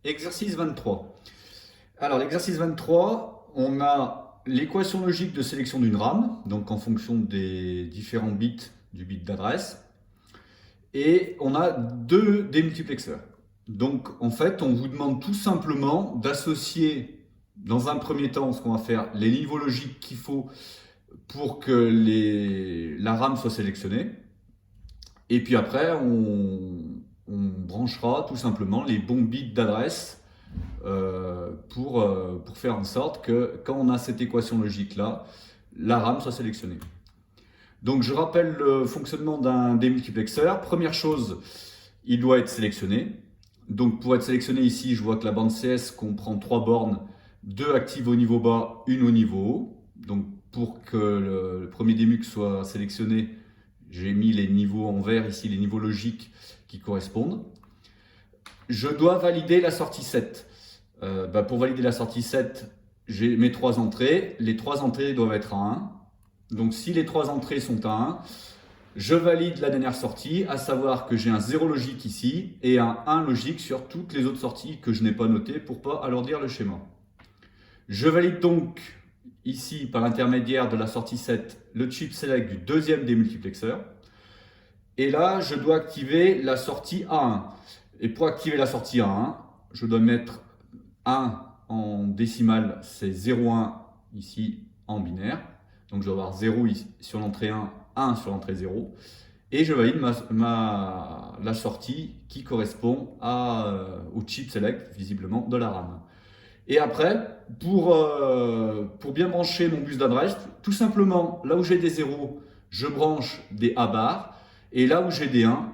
Exercice 23. Alors, l'exercice 23, on a l'équation logique de sélection d'une rame, donc en fonction des différents bits du bit d'adresse, et on a deux démultiplexeurs. Donc, en fait, on vous demande tout simplement d'associer, dans un premier temps, ce qu'on va faire, les niveaux logiques qu'il faut pour que la rame soit sélectionnée. Et puis après, on branchera tout simplement les bons bits d'adresse pour faire en sorte que quand on a cette équation logique-là, la RAM soit sélectionnée. Donc je rappelle le fonctionnement d'un démultiplexeur. Première chose, il doit être sélectionné. Donc pour être sélectionné ici, je vois que la bande CS comprend 3 bornes, 2 actives au niveau bas, une au niveau haut. Donc pour que le premier démux soit sélectionné, j'ai mis les niveaux en vert ici, les niveaux logiques qui correspondent. Je dois valider la sortie 7. Pour valider la sortie 7, j'ai mes 3 entrées. Les 3 entrées doivent être à 1. Donc si les 3 entrées sont à 1, je valide la dernière sortie, à savoir que j'ai un 0 logique ici et un 1 logique sur toutes les autres sorties que je n'ai pas notées pour ne pas alourdir le schéma. Je valide donc ici, par l'intermédiaire de la sortie 7, le chip select du deuxième démultiplexeur. Et là, je dois activer la sortie A1. Et pour activer la sortie A1, je dois mettre 1 en décimale, c'est 0,1 ici en binaire. Donc je dois avoir 0 sur l'entrée 1, 1 sur l'entrée 0. Et je valide la sortie qui correspond au chip select, visiblement, de la RAM. Et après, pour bien brancher mon bus d'adresse, tout simplement, là où j'ai des 0, je branche des A bar. Et là où j'ai des 1,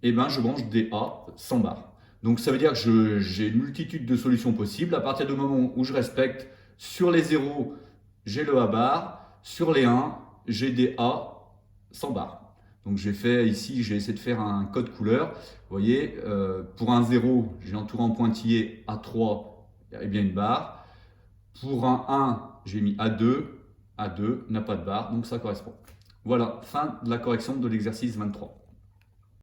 eh ben, je branche des A sans barre. Donc ça veut dire que j'ai une multitude de solutions possibles. À partir du moment où je respecte, sur les 0, j'ai le A bar. Sur les 1, j'ai des A sans barre. Donc j'ai fait ici, j'ai essayé de faire un code couleur. Vous voyez, pour un 0, j'ai entouré en pointillé A3, il y a bien une barre. Pour un 1, j'ai mis A2. A2 n'a pas de barre, donc ça correspond. Voilà, fin de la correction de l'exercice 23.